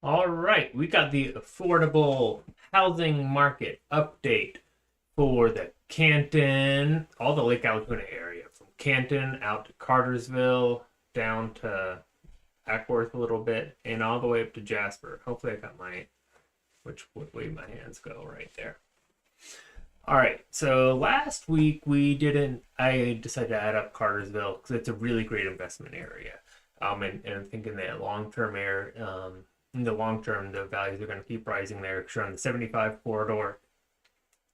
All right, we got the affordable housing market update for the Canton, all the Lake Altoona area, from Canton out to Cartersville, down to Ackworth a little bit, and all the way up to Jasper. Hopefully, I got which way my hands go right there. All right, so last week I decided to add up Cartersville because it's a really great investment area. And I'm thinking that in the long term, the values are going to keep rising there because you're on the 75 corridor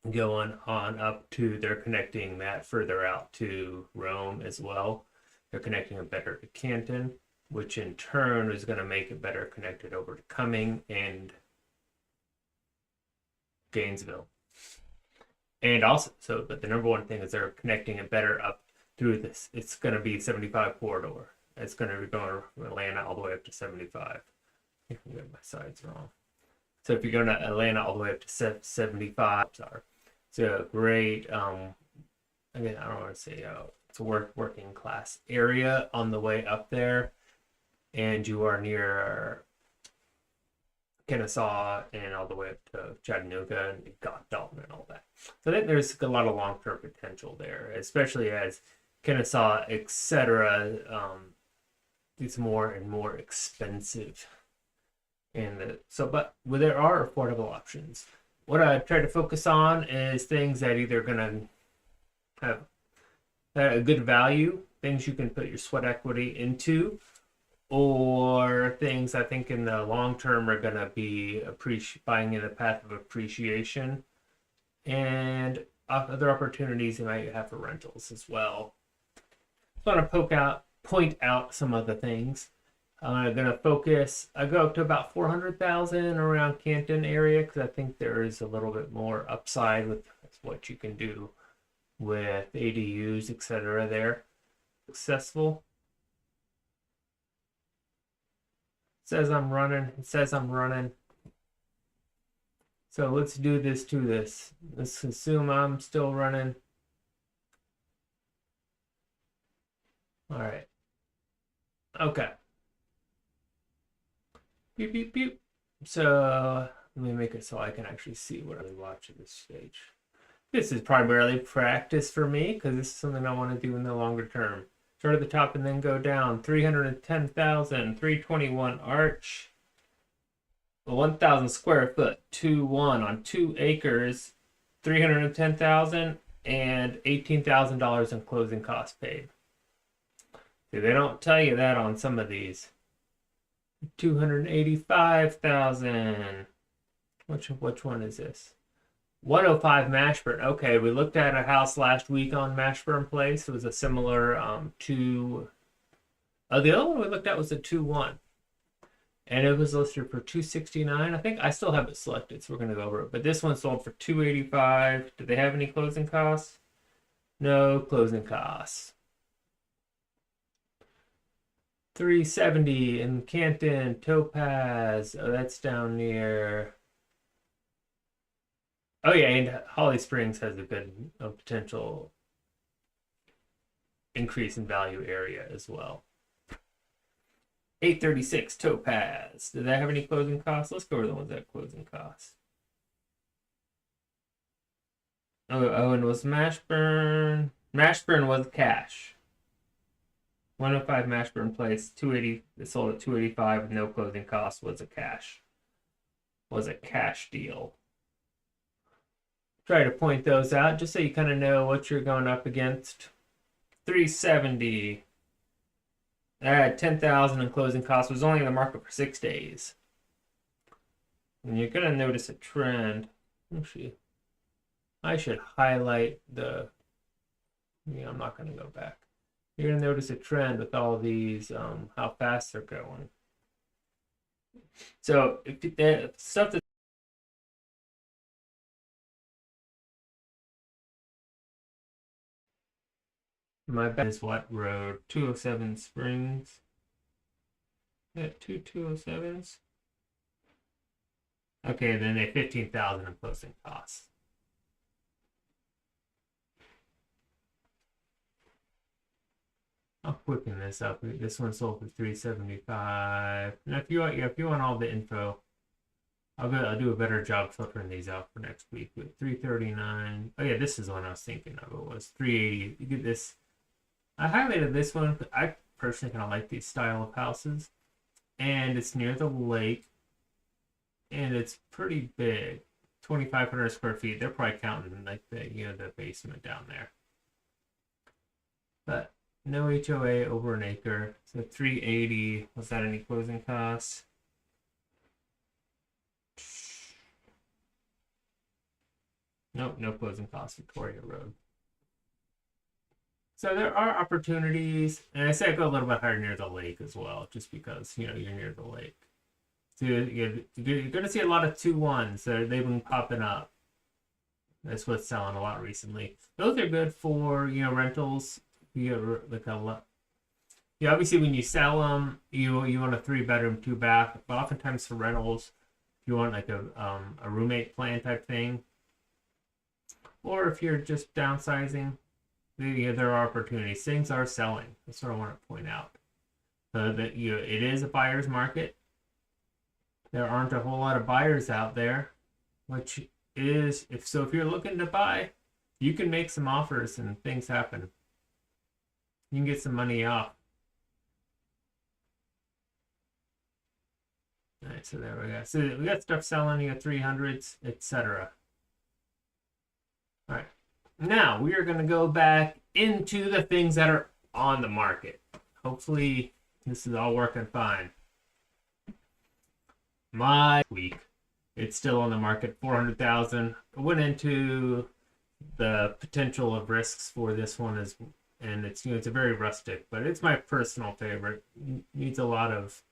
going on up to, they're connecting that further out to Rome as well. They're connecting it better to Canton, which in turn is going to make it better connected over to Cumming and Gainesville. And also, but the number one thing is they're connecting it better up through this. It's going to be 75 corridor. It's going to be going from Atlanta all the way up to 75. I think I'm getting my sides wrong. So if you go to Atlanta all the way up to 75, it's a great, again, I don't want to say it's a working class area on the way up there. And you are near Kennesaw and all the way up to Chattanooga and Dalton and all that. So I think there's a lot of long-term potential there, especially as Kennesaw, etc., is more and more expensive. But there are affordable options. What I try to focus on is things that either going to have a good value, things you can put your sweat equity into, or things I think in the long term are going to be buying in the path of appreciation, and other opportunities you might have for rentals as well. I want to point out some of the things. I'm going to focus, I go up to about 400,000 around Canton area because I think there is a little bit more upside with what you can do with ADUs, etc. there. Successful. It says I'm running. So let's do this to this. Let's assume I'm still running. All right. Okay. Beep, beep, beep. So let me make it so I can actually see what I watch at this stage. This is primarily practice for me because this is something I want to do in the longer term. Start at the top and then go down. 310,000, 321 arch, 1,000 square foot, 2-1 on 2 acres, 310,000 and $18,000 in closing costs paid. See, they don't tell you that on some of these. 285,000. Which one is this? 105 Mashburn. Okay, we looked at a house last week on Mashburn Place. It was a similar the other one we looked at was a 2-1. And it was listed for 269. I think I still have it selected, so we're gonna go over it. But this one sold for 285. Did they have any closing costs? No closing costs. 370 in Canton, Topaz. Oh, that's down near. Oh yeah, and Holly Springs has a good potential increase in value area as well. 836 Topaz. Did that have any closing costs? Let's go over the ones that have closing costs. Oh, and was Mashburn? Mashburn was cash. 105 Mashburn Place, 280. It sold at 285 with no closing costs. Was a cash deal. Try to point those out just so you kind of know what you're going up against. 370. That had 10,000 in closing costs. Was only in the market for 6 days. And you're gonna notice a trend. Actually, I should highlight the. Yeah, I'm not gonna go back. You're gonna notice a trend with all these, how fast they're going. So if the stuff that my bet is what road? 207 Springs. Yeah, 207s. Okay, then they 15,000 in closing costs. I'll quicken this up. This one sold for 375. And if you want, yeah, if you want all the info, I'll do a better job filtering these out for next week with 339. Oh yeah, this is the one I was thinking of. It was 380. You get this. I highlighted this one. I personally kind of like these style of houses, and it's near the lake, and it's pretty big. 2,500 square feet. They're probably counting like the basement down there. But no HOA over an acre. So 380. Was that any closing costs? Nope, no closing costs. Victoria Road. So there are opportunities, and I say I go a little bit higher near the lake as well, just because you're near the lake. So you're going to see a lot of 2-1s. They've been popping up. That's what's selling a lot recently. Those are good for rentals. You like a lot. Yeah, obviously when you sell them, you want a 3-bedroom, 2-bath. But oftentimes for rentals, you want like a roommate plan type thing, or if you're just downsizing, there are opportunities. Things are selling. That's what I want to point out. That it is a buyer's market. There aren't a whole lot of buyers out there, which is if you're looking to buy, you can make some offers and things happen. You can get some money off. All right, so there we go. So we got stuff selling. You got 300s, etc. All right. Now we are going to go back into the things that are on the market. Hopefully this is all working fine. My week, it's still on the market, 400,000. I went into the potential of risks for this one and it's it's a very rustic, but it's my personal favorite. It needs a lot of.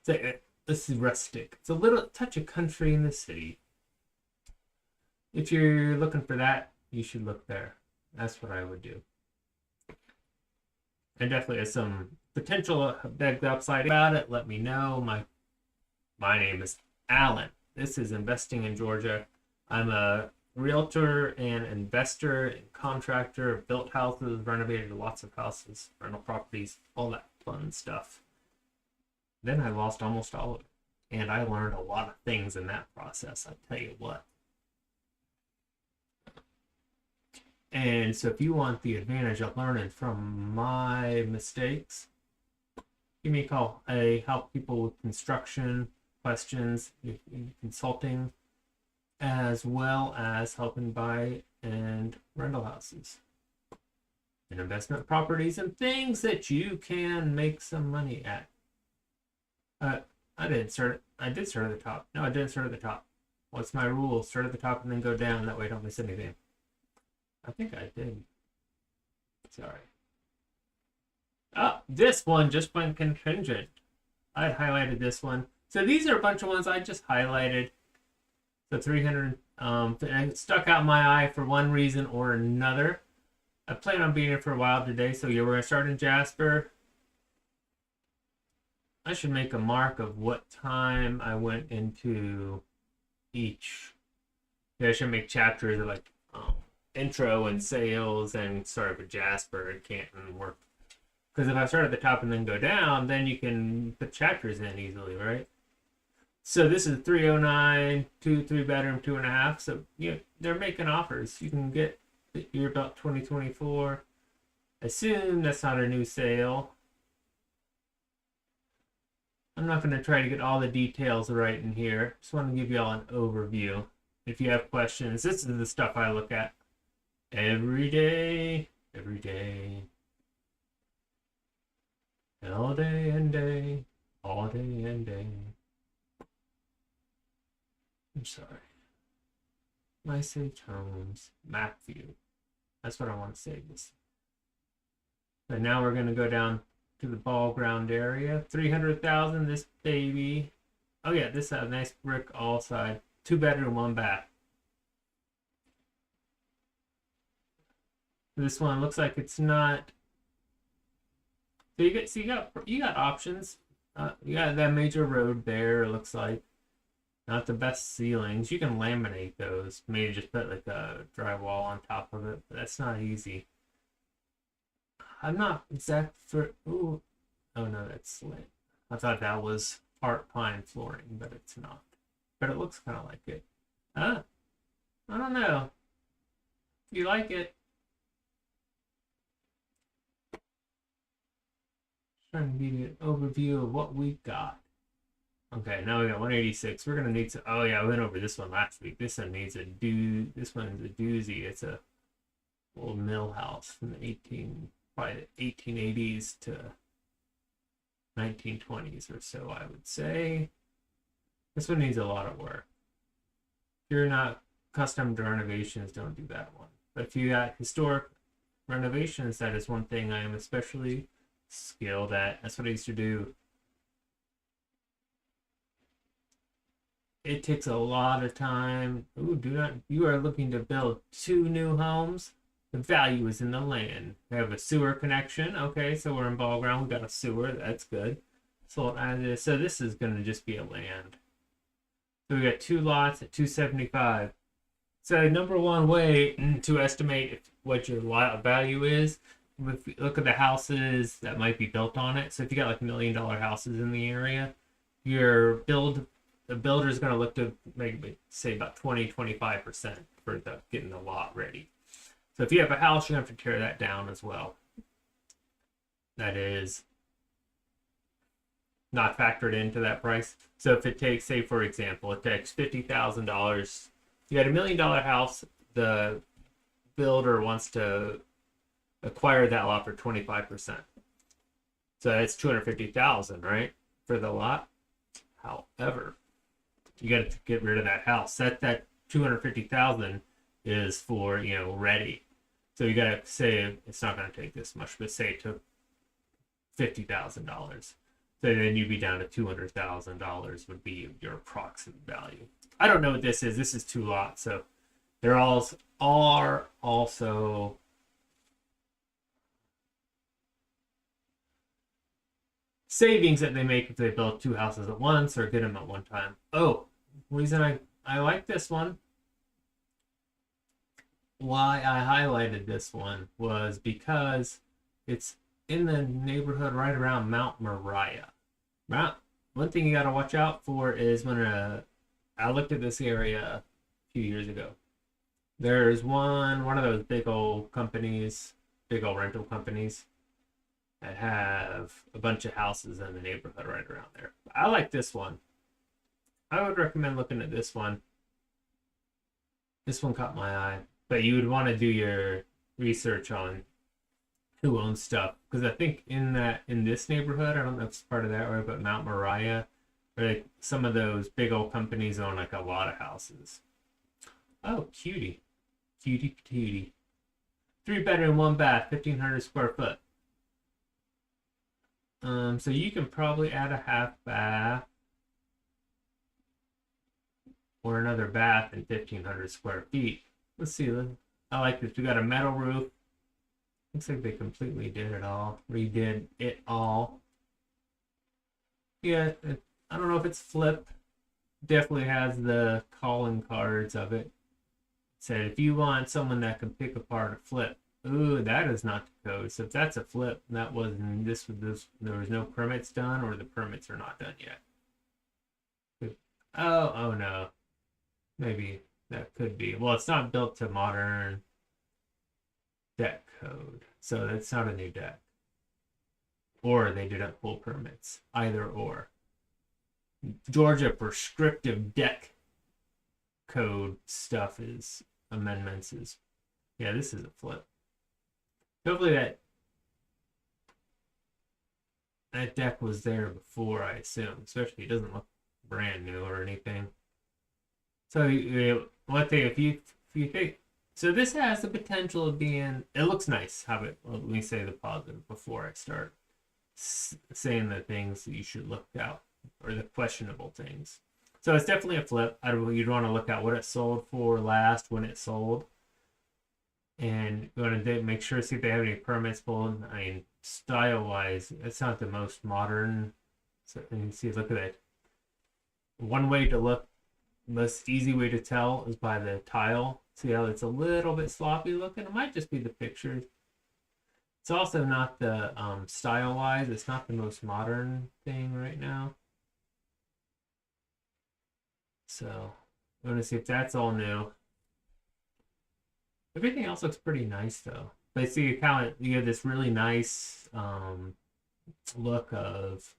This is rustic. It's a little touch of country in the city. If you're looking for that, you should look there. That's what I would do. And definitely has some potential big upside about it. Let me know. My name is Alan. This is Investing in Georgia. I'm a realtor and investor and contractor. Built houses, renovated lots of houses, rental properties, all that fun stuff. Then I lost almost all of it. And I learned a lot of things in that process, I tell you what. And so if you want the advantage of learning from my mistakes, give me a call. I help people with construction questions, consulting, as well as helping buy and rental houses and investment properties and things that you can make some money at. I did start at the top. No, I didn't start at the top. What's my rule? Start at the top and then go down. That way I don't miss anything. I think I did. Sorry. Oh, this one just went contingent. I highlighted this one. So these are a bunch of ones I just highlighted. The 300 and it stuck out my eye for one reason or another. I plan on being here for a while today, so yeah, we're gonna start in Jasper. I should make a mark of what time I went into each. Yeah, I should make chapters of like intro and sales and start with Jasper and Canton work. Because if I start at the top and then go down, then you can put chapters in easily, right? So this is 309, 3-bedroom, 2.5. So they're making offers. You can get you're about 2024. Assume that's not a new sale. I'm not going to try to get all the details right in here. Just want to give you all an overview. If you have questions, this is the stuff I look at every day, all day and day, all day and day. I'm sorry. My save homes, map view. That's what I want to save this. But now we're going to go down to the ball ground area. 300,000, this baby. Oh yeah, this is a nice brick all side. 2-bedroom, 1-bath. This one looks like it's not. So you got options. You got that major road there. It looks like not the best ceilings. You can laminate those. Maybe just put like a drywall on top of it. But that's not easy. I'm not exact for. Ooh, oh no, that's slate. I thought that was art pine flooring, but it's not. But it looks kind of like it. Huh? I don't know. If you like it, trying to give you an overview of what we got. Okay, now we got 186. We're gonna need to. Oh yeah, I went over this one last week. This one needs a do. This one is a doozy. It's a old mill house from the probably the 1880s to 1920s or so, I would say. This one needs a lot of work. If you're not custom to renovations, don't do that one. But if you got historic renovations, that is one thing I am especially skilled at. That's what I used to do. It takes a lot of time. Ooh, you are looking to build 2 new homes. The value is in the land. We have a sewer connection. Okay, so we're in ball ground. We got a sewer. That's good. So this is going to just be a land. So we got 2 lots at 275. So number one way to estimate what your lot value is, if you look at the houses that might be built on it. So if you got like $1 million houses in the area, the builder is going to look to maybe say about 20-25% for getting the lot ready. So if you have a house, you have to tear that down as well. That is not factored into that price. So if it takes, say for example, it takes $50,000. You got $1 million house. The builder wants to acquire that lot for 25%. So that's $250,000, right, for the lot. However, you got to get rid of that house. That $250,000 is for ready. So you got to say it's not going to take this much, but say it took $50,000. So then you'd be down to $200,000 would be your approximate value. I don't know what this is. This is 2 lots, so there are also savings that they make if they build 2 houses at once or get them at one time. Oh, reason I like this one, why I highlighted this one was because it's in the neighborhood right around Mount Moriah. One thing you got to watch out for is when I looked at this area a few years ago. There's one of those big old rental companies that have a bunch of houses in the neighborhood right around there. I like this one. I would recommend looking at this one. This one caught my eye. But you would want to do your research on who owns stuff. Because I think in this neighborhood, I don't know if it's part of that area, but Mount Moriah, like some of those big old companies own like a lot of houses. Oh, cutie. Cutie patootie. 3-bedroom, 1 bath, 1,500 square foot. So you can probably add a half bath or another bath in 1,500 square feet. Let's see. I like this. We got a metal roof. Looks like they completely redid it all. Yeah, I don't know if it's flip. Definitely has the calling cards of it. Said if you want someone that can pick apart a flip. Ooh, that is not the code. So if that's a flip, that wasn't this. There was no permits done, or the permits are not done yet. Oh no. Maybe that could be. Well, it's not built to modern deck code, so that's not a new deck. Or they didn't pull permits. Either or. Georgia prescriptive deck code stuff is amendments is. Yeah, this is a flip. Hopefully that deck was there before, I assume. Especially it doesn't look brand new or anything. So one thing, if you think, so this has the potential of being, it looks nice. Let me say the positive before I start saying the things that you should look out, or the questionable things. So it's definitely a flip. You'd want to look at what it sold for last, when it sold. And you want to make sure, see if they have any permits pulled. I mean, style-wise, it's not the most modern. So you can see, look at it. One way to look, most easy way to tell is by the tile. See how it's a little bit sloppy looking? It might just be the pictures. It's also not the style wise. It's not the most modern thing right now. So I'm gonna see if that's all new. Everything else looks pretty nice though. But see, you have this really nice look of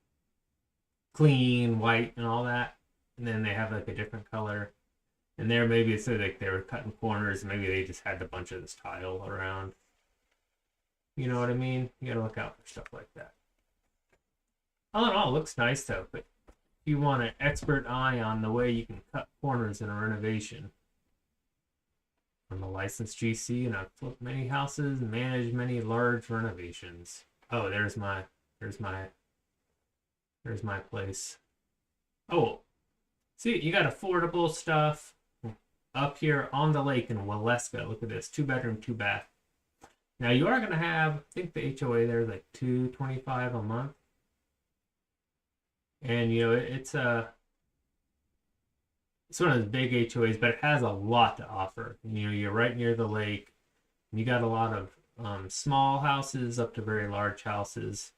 clean white and all that, and then they have like a different color. And there maybe it's like they were cutting corners, and maybe they just had a bunch of this tile around. You know what I mean? You gotta look out for stuff like that. All in all, it looks nice though. But if you want an expert eye on the way you can cut corners in a renovation, I'm a licensed GC and I've flipped many houses and managed many large renovations. Oh, there's my place. Oh, see, you got affordable stuff up here on the lake in Waleska. Look at this, 2 bedroom, 2 bath. Now you are gonna have, I think the HOA there is like $225 a month, and you know it's one of those big HOAs, but it has a lot to offer. You know, you're right near the lake, and you got a lot of small houses up to very large houses.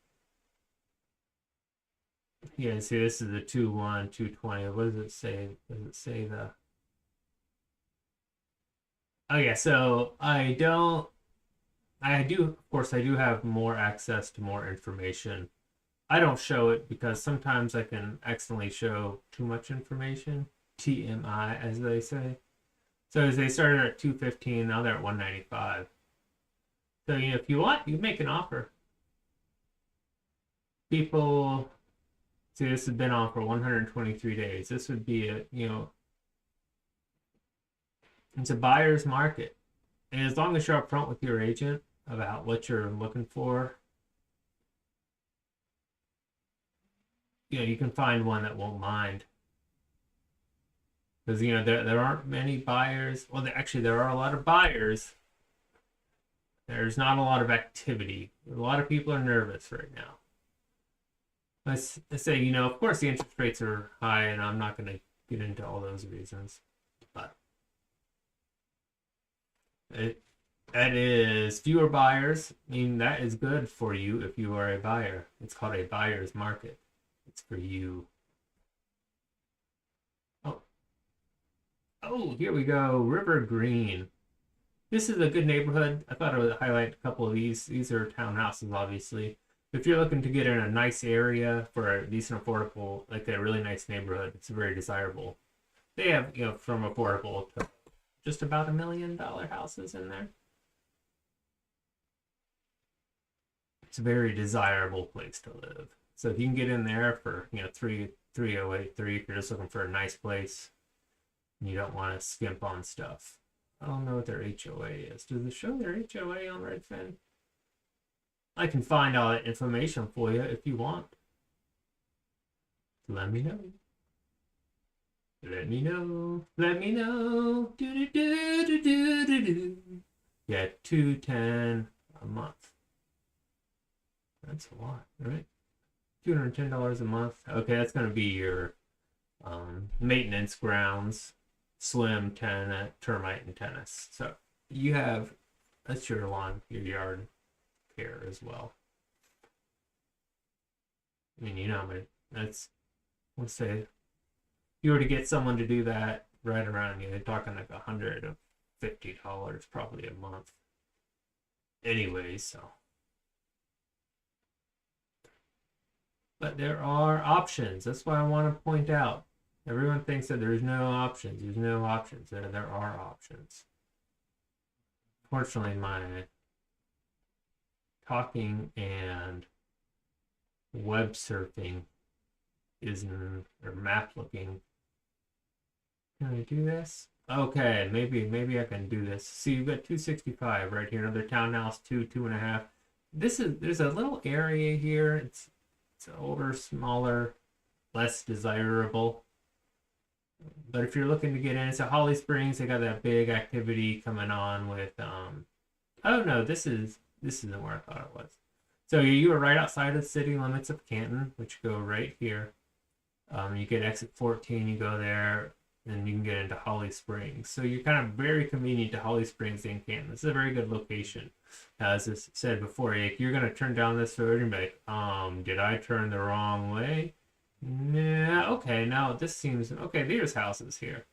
Yeah, see, this is the 2.1, 220. What does it say? Does it say the? Oh yeah, so of course, I do have more access to more information. I don't show it because sometimes I can accidentally show too much information. TMI, as they say. So as they started at 215, now they're at 195. So you know, if you want, you can make an offer. People see this has been on for 123 days. This would be it's a buyer's market. And as long as you're upfront with your agent about what you're looking for, you know, you can find one that won't mind. Because you know there aren't many buyers. Well, there are a lot of buyers. There's not a lot of activity. A lot of people are nervous right now. Let's say, you know, of course the interest rates are high, and I'm not going to get into all those reasons, but that is fewer buyers. I mean, that is good for you if you are a buyer. It's called a buyer's market. It's for you. Oh, here we go. River Green. This is a good neighborhood. I thought I would highlight a couple of these. These are townhouses, obviously. If you're looking to get in a nice area for a decent affordable, like a really nice neighborhood, it's very desirable. They have, you know, from affordable to just about $1 million houses in there. It's a very desirable place to live. So if you can get in there for, you know, 3083, if you're just looking for a nice place and you don't want to skimp on stuff. I don't know what their HOA is. Does it show their HOA on Redfin? I can find all that information for you if you want. Let me know. Let me know. Let me know. Do do do do do do do. Yeah, $210 a month. That's a lot, right? $210 a month. Okay, that's gonna be your maintenance, grounds, swim, termite, and tennis. So you have, that's your lawn, your yard care as well. I mean, you know, that's, let's say, if you were to get someone to do that right around you, they're talking like $150 probably a month. Anyway, so. But there are options. That's why I want to point out. Everyone thinks that there's no options. There's no options. There are options. Fortunately, my talking and web surfing isn't, or map looking. Can I do this? Okay, maybe I can do this. See, you've got 265 right here. Another townhouse, 2.5. There's a little area here. It's older, smaller, less desirable. But if you're looking to get in, it's at Holly Springs. They got that big activity coming on with oh no, this isn't where I thought it was. So you are right outside of the city limits of Canton, which go right here. You get exit 14, you go there. and you can get into Holly Springs. So you're kind of very convenient to Holly Springs and Canton. This is a very good location. As I said before, you're gonna turn down this road and be like, did I turn the wrong way? Nah, okay, now this seems okay. There's houses here,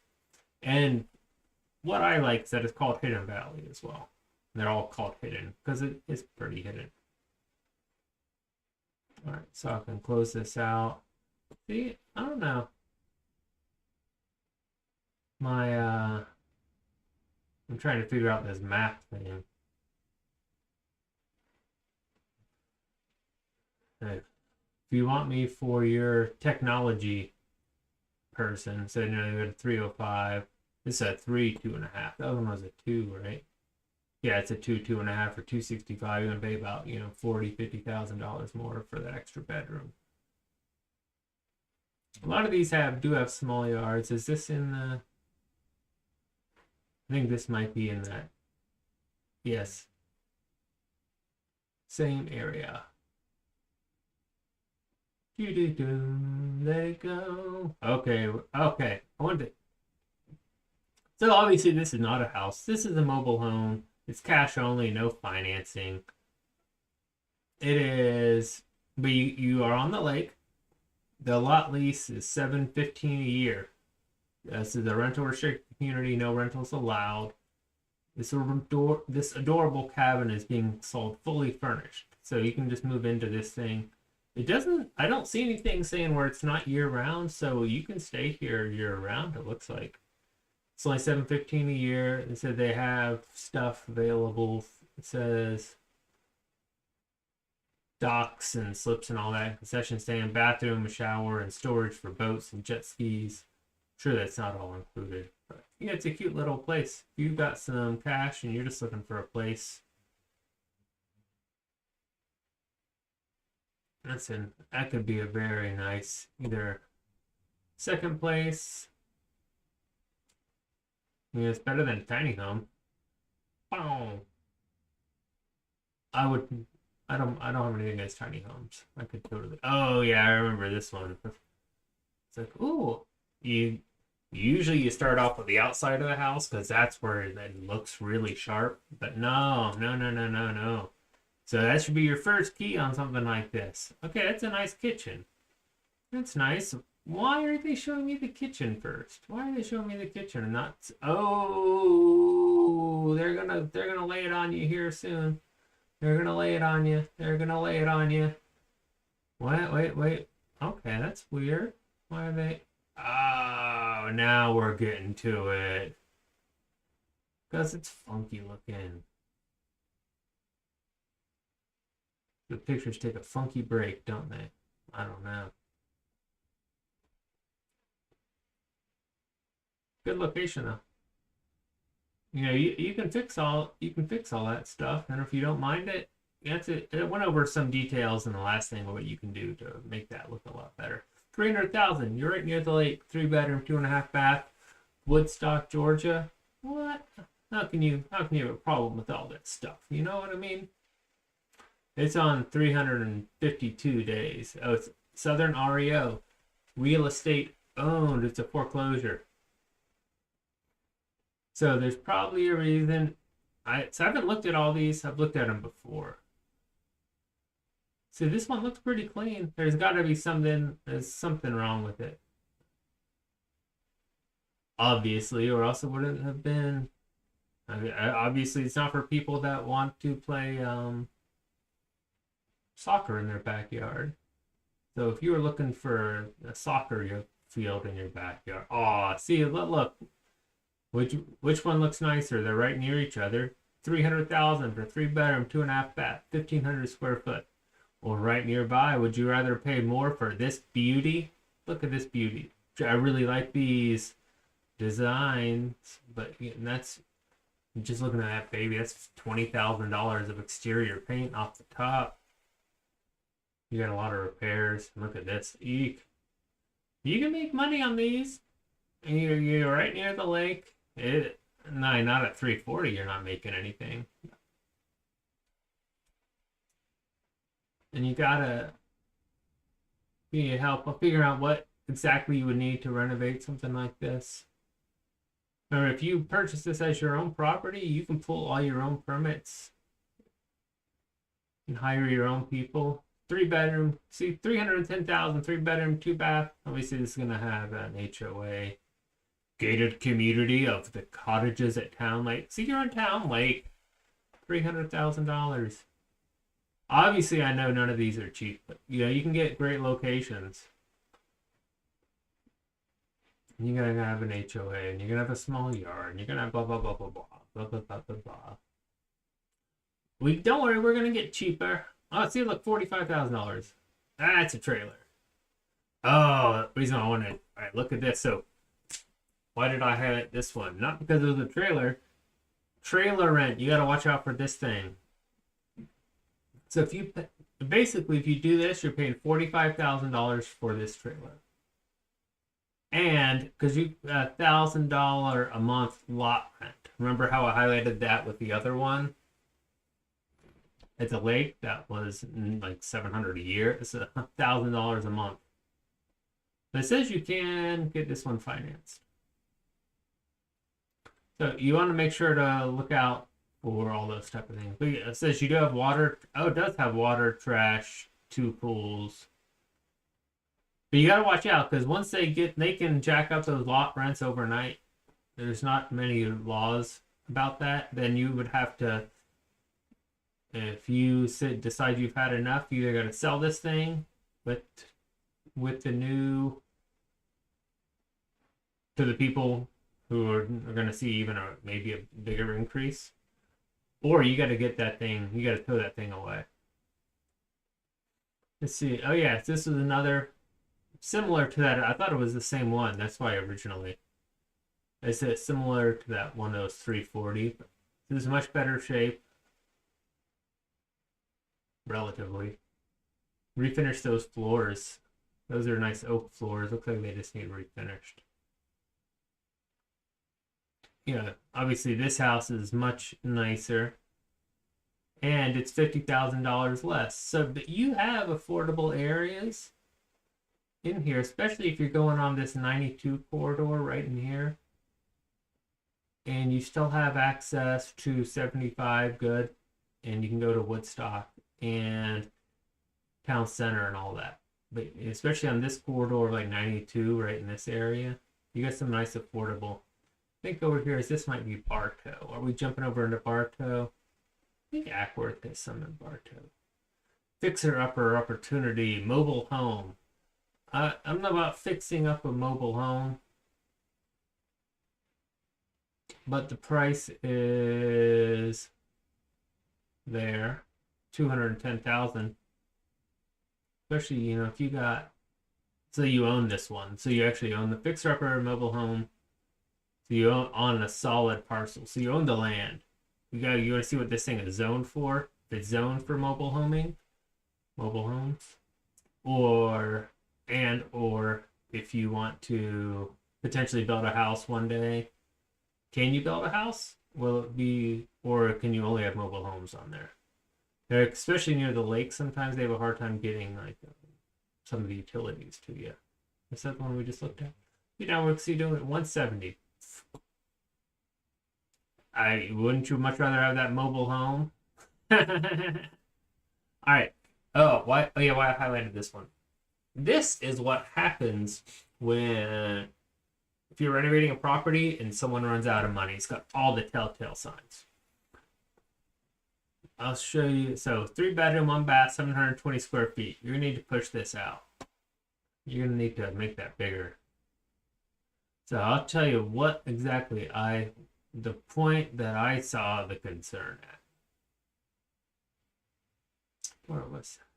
and what I like is that it's called Hidden Valley as well. They're all called hidden because it is pretty hidden. All right, so I can close this out. See, I don't know. I'm trying to figure out this map thing. If you want me for your technology person, so you go to 305. This is a 3, 2.5. The other one was a 2, right? Yeah, it's a 2, 2.5 for 265. You're gonna pay about $40,000-$50,000 more for that extra bedroom. A lot of these do have small yards. Is this in the? I think this might be in that. Yes. Same area. Let it go. Okay, okay. I wanted to. So obviously this is not a house. This is a mobile home. It's cash only, no financing. It is, but you are on the lake. The lot lease is $715 a year. This is a rental restricted community. No rentals allowed. This adorable cabin is being sold fully furnished, so you can just move into this thing. It doesn't. I don't see anything saying where it's not year round, so you can stay here year round. It looks like it's only $715 a year. It said they have stuff available. It says docks and slips and all that, concession stand, bathroom, a shower, and storage for boats and jet skis. I'm sure that's not all included, but yeah, it's a cute little place. If you've got some cash and you're just looking for a place, that could be a very nice either second place. I mean, it's better than a tiny home. Boom. I don't have anything against tiny homes. I could totally. Oh yeah, I remember this one. It's like, ooh, usually you start off with the outside of the house because that's where it looks really sharp. But no. So that should be your first key on something like this. Okay, that's a nice kitchen. That's nice. Why are they showing me the kitchen first? Why are they showing me the kitchen and not? Oh, they're gonna lay it on you here soon. They're gonna lay it on you. They're gonna lay it on you. Wait. Okay, that's weird. Why are they? Oh, now we're getting to it. Because it's funky looking. The pictures take a funky break, don't they? I don't know. Good location though. You can fix all that stuff, and if you don't mind it, that's it. It went over some details in the last thing what you can do to make that look a lot better. 300,000. You're right near the lake. 3-bedroom, 2.5 bath, Woodstock, Georgia. What? How can you have a problem with all that stuff? You know what I mean? It's on 352 days. Oh, it's Southern REO, real estate owned. It's a foreclosure. So there's probably a reason. I haven't looked at all these. I've looked at them before. So this one looks pretty clean. There's got to be something. There's something wrong with it. Obviously, or else it wouldn't have been. Obviously, it's not for people that want to play soccer in their backyard. So if you were looking for a soccer field in your backyard, see, look. Which one looks nicer? They're right near each other. 300,000 for 3-bedroom, 2.5 bath, 1,500 square foot. Or right nearby, would you rather pay more for this beauty? Look at this beauty. I really like these designs, but that's just looking at that baby. That's $20,000 of exterior paint off the top. You got a lot of repairs. Look at this. Eek. You can make money on these. And you're right near the lake. Not at 340. You're not making anything. And you need help figuring out what exactly you would need to renovate something like this. Or if you purchase this as your own property, you can pull all your own permits and hire your own people. 3-bedroom, see, 310,000, 3-bedroom, 2-bath. Obviously, this is gonna have an HOA, gated community of the cottages at Town Lake. See, you're in Town Lake, $300,000. Obviously, I know none of these are cheap, but you can get great locations. And you're gonna have an HOA, and you're gonna have a small yard, and you're gonna have blah blah blah blah blah blah blah blah blah blah. Don't worry, we're gonna get cheaper. Oh, see, look, $45,000. That's a trailer. Oh, the reason I wanted. All right, look at this. So, why did I highlight this one? Not because it was a trailer. Trailer rent. You gotta watch out for this thing. So if you do this, you're paying $45,000 for this trailer. And because you $1,000 a month lot rent. Remember how I highlighted that with the other one? At the lake, that was like $700 a year. It's $1,000 a month. But it says you can get this one financed. So you want to make sure to look out for all those type of things. But it says you do have water. Oh, it does have water, trash, 2 pools. But you got to watch out because once they can jack up those lot rents overnight. There's not many laws about that. Then you would have to, if you decide you've had enough, you either got to sell this thing with the new to the people who are going to see even maybe a bigger increase, or you got to get that thing. You got to throw that thing away. Let's see. Oh yeah, this is another similar to that. I thought it was the same one. That's why originally I said similar to that one. That was 340. But this is much better shape. Relatively. Refinish those floors. Those are nice oak floors. Looks like they just need refinished. Yeah, obviously this house is much nicer. And it's $50,000 less. So, but you have affordable areas in here, especially if you're going on this 92 corridor right in here. And you still have access to 75 good. And you can go to Woodstock and Town Center and all that. But especially on this corridor, like 92, right in this area, you got some nice affordable. I think over here this might be Bartow. Are we jumping over into Bartow? I think Ackworth has some in Bartow. Fixer upper opportunity, mobile home. I'm not about fixing up a mobile home, but the price is there, $210,000. Especially, if you got, so you own this one, so you actually own the fixer upper mobile home. So you own a solid parcel. So you own the land. You want to see what this thing is zoned for. If it's zoned for mobile homes, or if you want to potentially build a house one day, can you build a house? Will it be, or can you only have mobile homes on there? Especially near the lake, sometimes they have a hard time getting like some of the utilities to you. Is that the one we just looked at? We'll see doing it 170. Wouldn't you much rather have that mobile home? All right. Why I highlighted this one. This is what happens if you're renovating a property and someone runs out of money. It's got all the telltale signs. I'll show you. So 3-bedroom, 1-bath, 720 square feet. You're gonna need to push this out. You're gonna need to make that bigger. So I'll tell you what exactly the point that I saw the concern at. Where was that?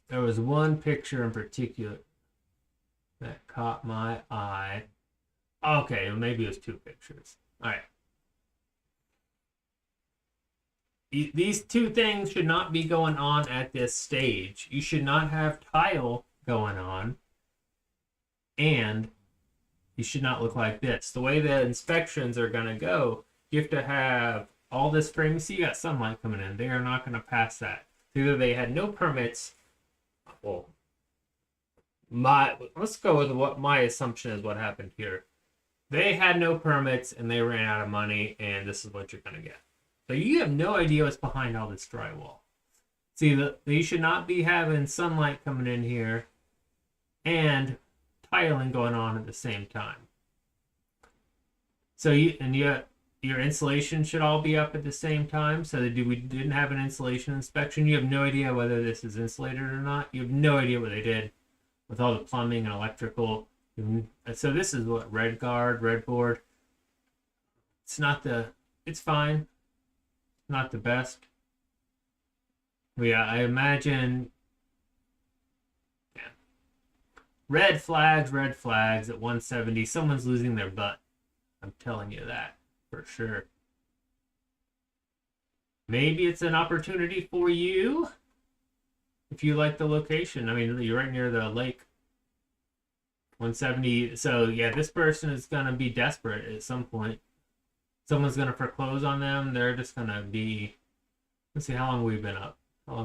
There was one picture in particular that caught my eye. Okay, well, maybe it was 2 pictures. All right. These 2 things should not be going on at this stage. You should not have tile going on, and you should not look like this. The way the inspections are going to go, you have to have all this frame. See, you got sunlight coming in. They are not going to pass that. Either they had no permits. Well, let's go with what my assumption is what happened here. They had no permits and they ran out of money, and this is what you're gonna get. So you have no idea what's behind all this drywall. See, you should not be having sunlight coming in here and tiling going on at the same time. So your insulation should all be up at the same time. So we didn't have an insulation inspection. You have no idea whether this is insulated or not. You have no idea what they did with all the plumbing and electrical. So this is what red board. It's fine. Not the best. But yeah, I imagine. Yeah. Red flags at 170. Someone's losing their butt. I'm telling you that for sure. Maybe it's an opportunity for you if you like the location. I mean, you're right near the lake. 170. So yeah, this person is gonna be desperate at some point. Someone's gonna foreclose on them. They're just gonna be. Let's see how long we've been up. How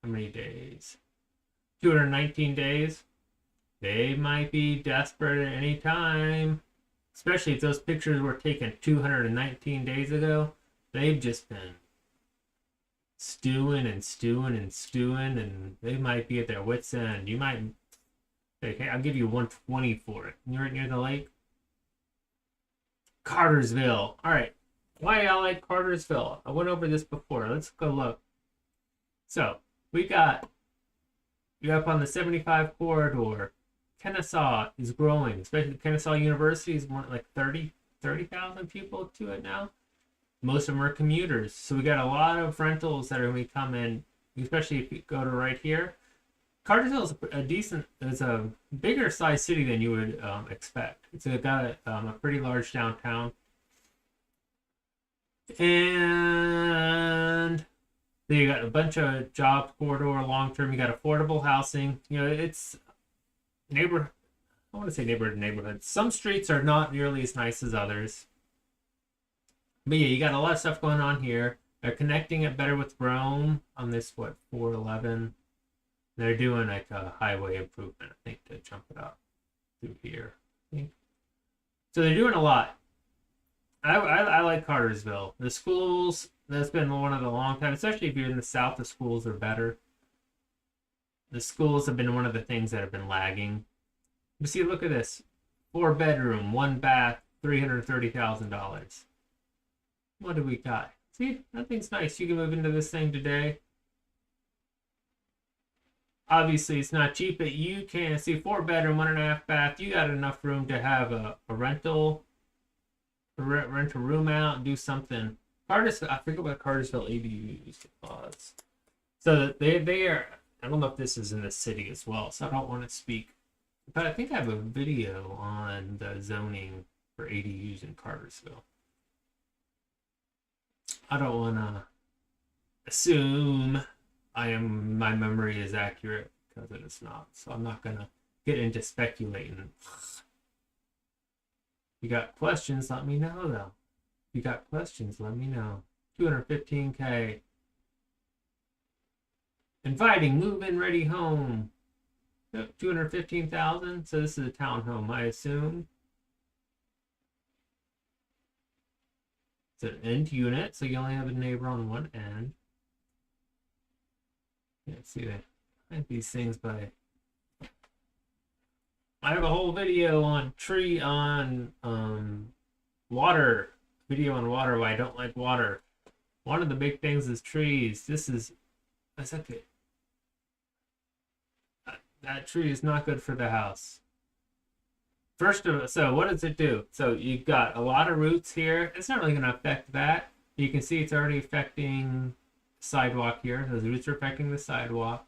many days? 219 days. They might be desperate at any time. Especially if those pictures were taken 219 days ago. They've just been stewing, and they might be at their wits' end. You might. Okay, I'll give you 120 for it. You're right near the lake. Cartersville. All right. Why I like Cartersville? I went over this before. Let's go look. So you're up on the 75 corridor. Kennesaw is growing, especially Kennesaw University is more like 30,000 people to it now. Most of them are commuters. So we got a lot of rentals that are going to come in, especially if you go to right here. Cartersville is a bigger size city than you would expect. It's got a pretty large downtown. And then you got a bunch of job corridor long term. You got affordable housing. You know, it's neighborhood. I want to say neighborhood to neighborhood. Some streets are not nearly as nice as others. But yeah, you got a lot of stuff going on here. They're connecting it better with Rome on this 411. They're doing like a highway improvement, I think, to jump it up through here. I think. So they're doing a lot. I like Cartersville. The schools, that's been one of the long time, especially if you're in the south, the schools are better. The schools have been one of the things that have been lagging. But see, look at this. 4-bedroom, 1 bath, $330,000. What do we got? See, that thing's nice. You can move into this thing today. Obviously, it's not cheap, but you can see 4-bedroom, 1.5 bath. You got enough room to have a rental, rent a room out, and do something. Cartersville, I forget what Cartersville ADUs was. So they are. I don't know if this is in the city as well, so I don't want to speak. But I think I have a video on the zoning for ADUs in Cartersville. I don't want to assume my memory is accurate because it is not. So I'm not going to get into speculating. If you got questions, let me know though. If you got questions, let me know. 215K. Inviting move-in ready home. 215,000. So this is a townhome, I assume. It's an end unit, so you only have a neighbor on one end. Can't see that. I have these things by. I have a whole video on water. Video on water. Why I don't like water. One of the big things is trees. That's okay. That tree is not good for the house. So what does it do? So you've got a lot of roots here. It's not really going to affect that. You can see it's already affecting the sidewalk here. Those roots are affecting the sidewalk.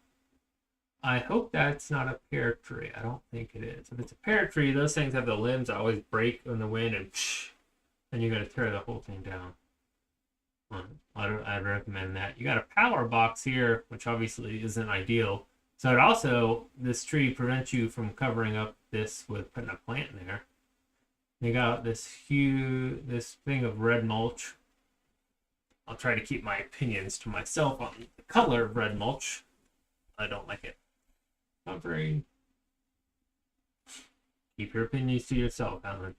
I hope that's not a pear tree. I don't think it is. If it's a pear tree, those things have the limbs that always break in the wind, and you got to tear the whole thing down. I'd recommend that. You got a power box here, which obviously isn't ideal. So it also, this tree prevents you from covering up this with putting a plant in there. You got this thing of red mulch. I'll try to keep my opinions to myself on the color of red mulch. I don't like it. Covering. Keep your opinions to yourself, Alan.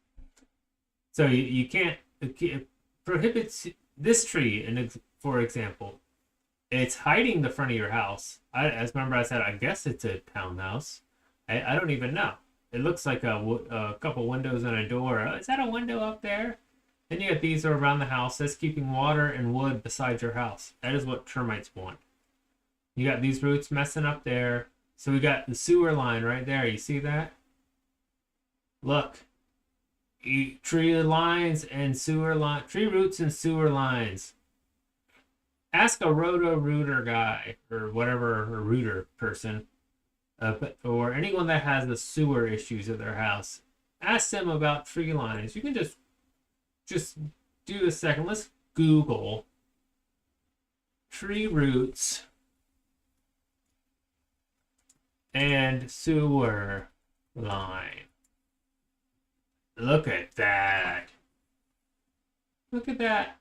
So you can't, it prohibits this tree, and for example, it's hiding the front of your house. As remember I said, I guess it's a townhouse. I don't even know. It looks like a couple windows and a door. Is that a window up there? Then you have these are around the house. That's keeping water and wood beside your house. That is what termites want. You got these roots messing up there. So we got the sewer line right there. You see that? Look. Tree lines and sewer line. Tree roots and sewer lines. Ask a roto-rooter guy or whatever, a rooter person, or anyone that has the sewer issues at their house. Ask them about tree lines. You can just do a second. Let's Google tree roots and sewer line. Look at that. Look at that.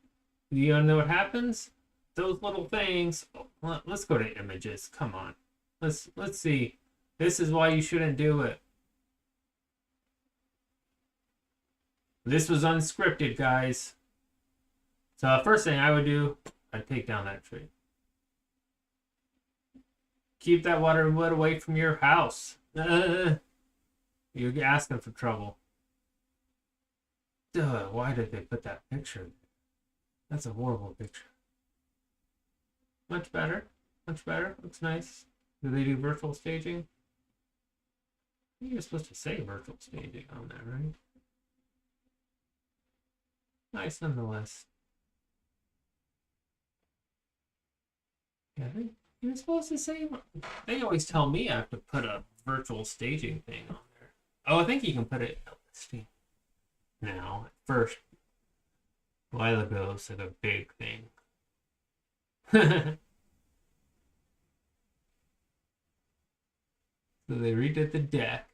You want to know what happens? Those little things. Let's go to images. Come on. Let's see. This is why you shouldn't do it. This was unscripted, guys. So first thing I would do, I'd take down that tree. Keep that water and wood away from your house. You're asking for trouble. Duh, why did they put that picture? That's a horrible picture. Much better. Much better. Looks nice. Do they do virtual staging? I think you're supposed to say virtual staging on there, right? Nice nonetheless. Yeah, you're supposed to say. They always tell me I have to put a virtual staging thing on there. Oh, I think you can put it listing now. At first, a while ago, it's like a big thing. So they redid the deck.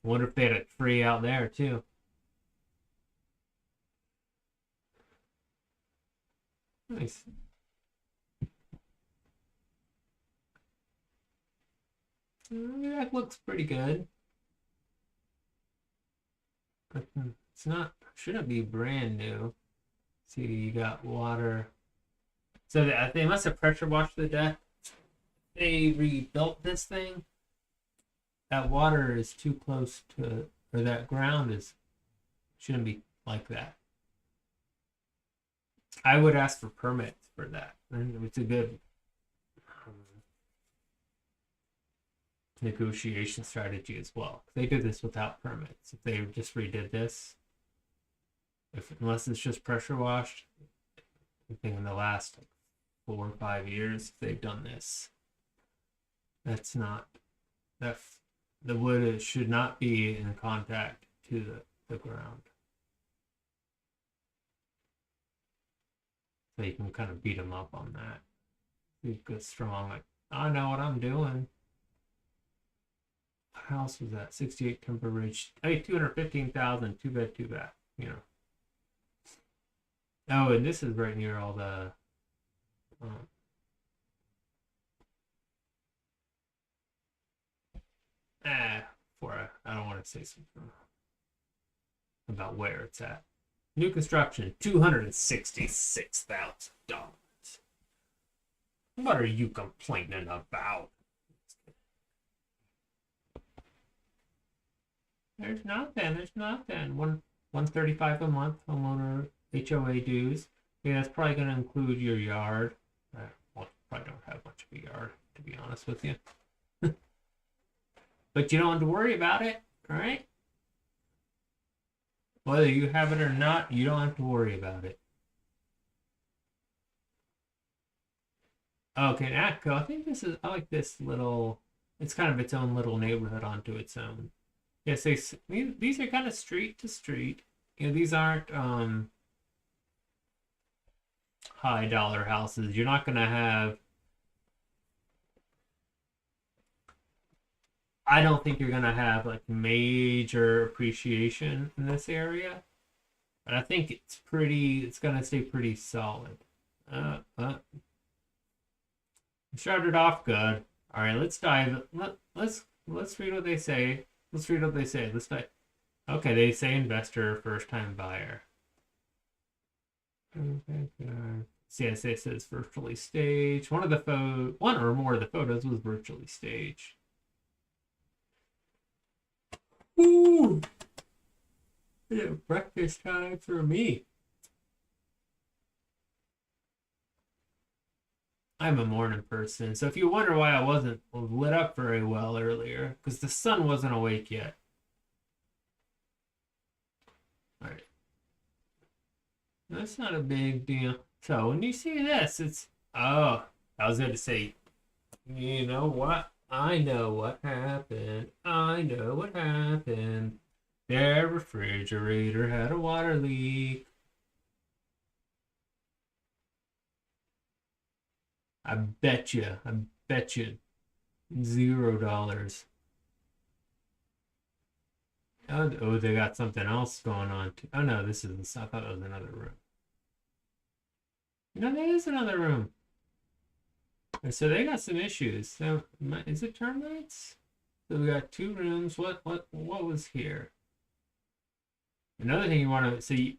I wonder if they had a tree out there too. Nice. That looks pretty good. But it's not, shouldn't be brand new. See, you got water. So they must have pressure washed the deck. They rebuilt this thing. That water is too close to, or that ground shouldn't be like that. I would ask for permits for that. It's a good negotiation strategy as well. They did this without permits. If they just redid this, unless it's just pressure washed, I think in the last 4 or 5 years, if they've done this, that's not, the wood should not be in contact to the ground. So you can kind of beat them up on that. Be good, strong, like, I know what I'm doing. What house was that? 68 Timber Ridge. Hey, 215,000, two bed, you know. Oh, and this is right near all the I don't want to say something about where it's at. New construction, $266,000. What are you complaining about? There's nothing. $135 a month homeowner HOA dues. Yeah, that's probably going to include your yard. Well, probably don't have much of a yard, to be honest with you. But you don't have to worry about it, right? Whether you have it or not, you don't have to worry about it. Okay, Atco, I think I like this little, it's kind of its own little neighborhood onto its own. Yes, these are kind of street to street. You know, these aren't high dollar houses. You're not going to have, I don't think you're going to have like major appreciation in this area. But I think it's going to stay pretty solid. But started off good. All right, let's dive. Let's read what they say. Let's dive. Okay, they say investor, first time buyer. CSA says virtually staged. One or more of the photos was virtually staged. Ooh, yeah, breakfast time for me. I'm a morning person, so if you wonder why I wasn't lit up very well earlier, because the sun wasn't awake yet. All right, that's not a big deal. So when you see this, it's I was going to say, you know what? I know what happened. I know what happened. Their refrigerator had a water leak. I bet you. I bet you $0. Oh, they got something else going on too. Oh no, this is. I thought it was another room. No, that is another room. So they got some issues. So is it termites? So we got two rooms. What was here? Another thing you want to see,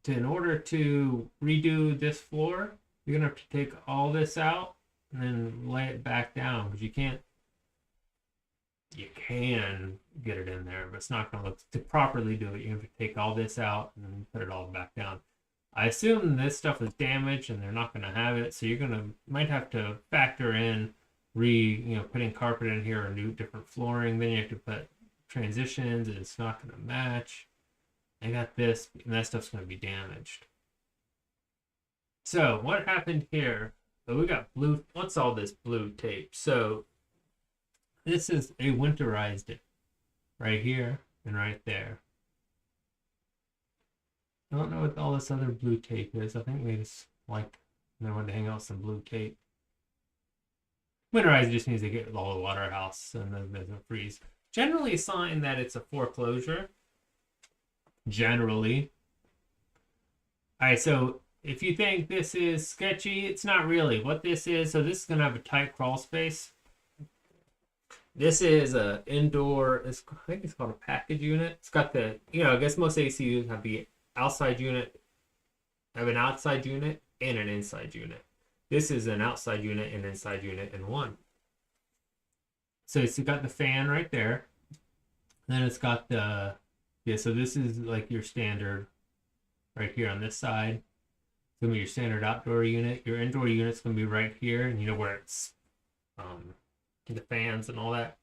in order to redo this floor, you're gonna have to take all this out and then lay it back down, because you can't. You can get it in there, but it's not gonna look, to properly do it. You have to take all this out and then put it all back down. I assume this stuff is damaged and they're not gonna have it, so you're might have to factor in putting carpet in here or new different flooring. Then you have to put transitions, and it's not gonna match. I got this, and that stuff's going to be damaged. So what happened here? So we got blue. What's all this blue tape? So this is a winterized it right here and right there. I don't know what all this other blue tape is. I think they just like they wanted to hang out some blue tape. Winterized just means they get all the water house and then doesn't freeze. Generally a sign that it's a foreclosure. Generally. All right, so if you think this is sketchy, it's not really. What this is, so this is going to have a tight crawl space. This is a indoor, I think it's called a package unit. It's got the, I guess most ACUs have the outside unit, have an outside unit and an inside unit. This is an outside unit and inside unit in one. So it's got the fan right there. Then it's got the, so this is like your standard right here on this side. It's going to be your standard outdoor unit. Your indoor unit's going to be right here, and where it's the fans and all that.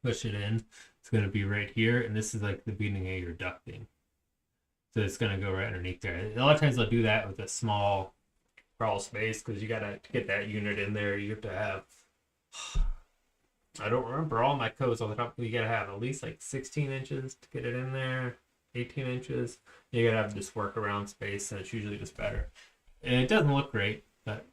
Push it in. It's going to be right here, and this is like the beginning of your ducting. So it's going to go right underneath there. A lot of times they'll do that with a small crawl space, because you got to get that unit in there. You have to have, I don't remember all my codes on the top, but you got to have at least like 16 inches to get it in there, 18 inches. You got to have this workaround space, and it's usually just better. And it doesn't look great, but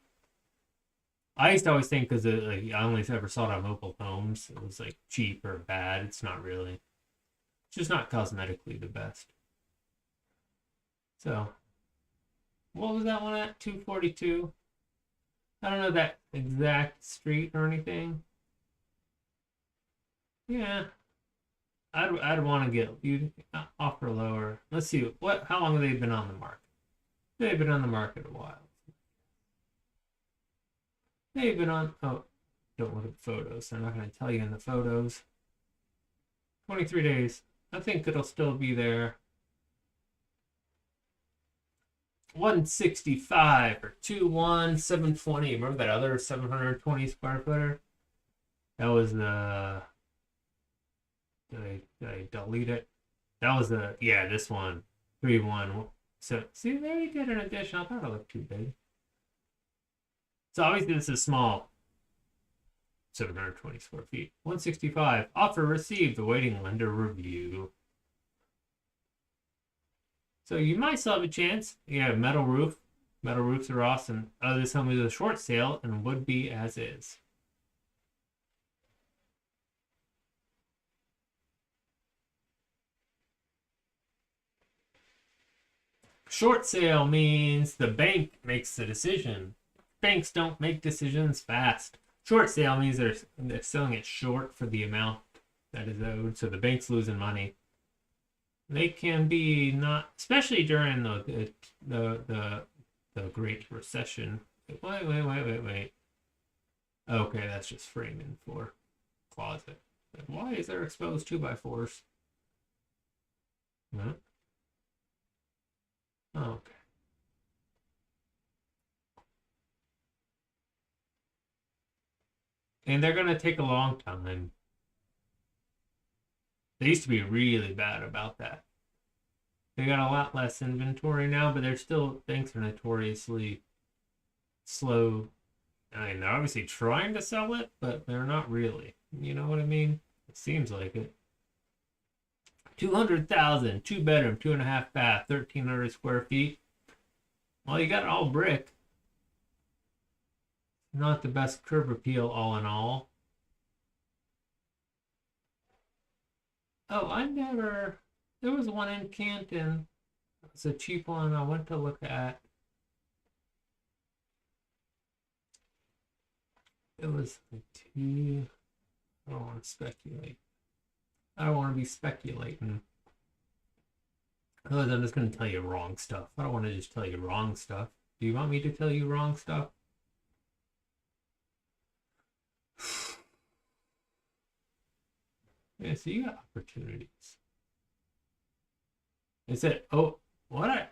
I used to always think, because I only ever saw it on mobile homes, it was like cheap or bad. It's not really. It's just not cosmetically the best. So, what was that one at? 242? I don't know that exact street or anything. Yeah, I'd want to get you offer lower. Let's see how long have they been on the market? They've been on the market a while. They've been on. Oh, don't look at the photos. They're not going to tell you in the photos. 23 days. I think it'll still be there. 165 or 720. Remember that other 720 square footer? That was the. Did I delete it? That was this one. 3-1. So, see, there you get an addition. I thought it looked too big. So, obviously, this is small. 720 square feet. 165. Offer received. Awaiting lender review. So, you might still have a chance. Yeah, metal roof. Metal roofs are awesome. This one was a short sale and would be as is. Short sale means the bank makes the decision. Banks don't make decisions fast. Short sale means they're selling it short for the amount that is owed. So the bank's losing money. They can be not, especially during the Great Recession. Wait. Okay, that's just framing for closet. Why is there exposed 2x4s? Huh? Okay. And they're gonna take a long time. They used to be really bad about that. They got a lot less inventory now, but they're still, banks are notoriously slow. I mean, they're obviously trying to sell it, but they're not really. You know what I mean? It seems like it. 200,000, 2 bedroom, 2.5 bath, 1,300 square feet. Well, you got it all brick. Not the best curb appeal, all in all. Oh, I never. There was one in Canton. It was a cheap one I went to look at. It was like two. I don't want to speculate. I don't want to be speculating. Otherwise, I'm just going to tell you wrong stuff. I don't want to just tell you wrong stuff. Do you want me to tell you wrong stuff? Yeah, so you got opportunities. It said, oh, what?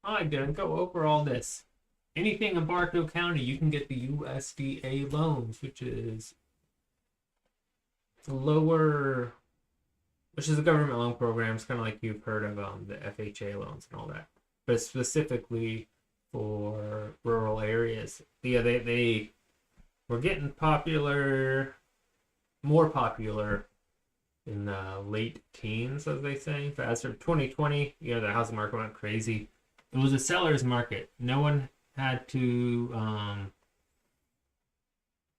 I didn't go over all this. Anything in Bartow County, you can get the USDA loans, which is the lower, which is a government loan program. It's kind of like you've heard of the FHA loans and all that, but specifically for rural areas. Yeah, they were getting popular, more popular in the late teens, as they say. But as for 2020, the housing market went crazy. It was a seller's market. No one had to,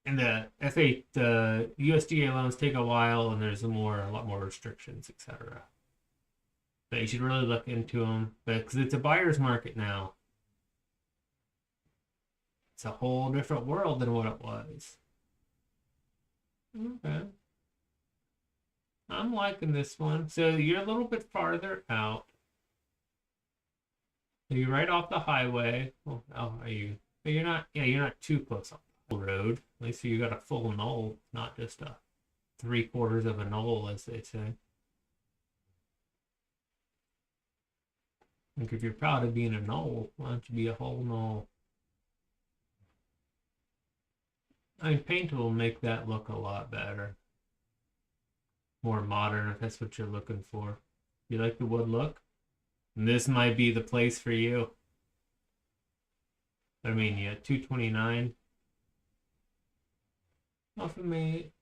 and the USDA loans take a while, and there's a lot more restrictions, etc. But you should really look into them, because it's a buyer's market now. It's a whole different world than what it was. Okay. I'm liking this one. So you're a little bit farther out. Are you right off the highway? Well, are you? But you're not. Yeah, you're not too close on the road. At least you got a full knoll, not just a 3/4 of a knoll, as they say. Like if you're proud of being a knoll, why don't you be a whole knoll? I mean, paint will make that look a lot better, more modern if that's what you're looking for. You like the wood look? This might be the place for you. I mean, yeah, 229. Off of me,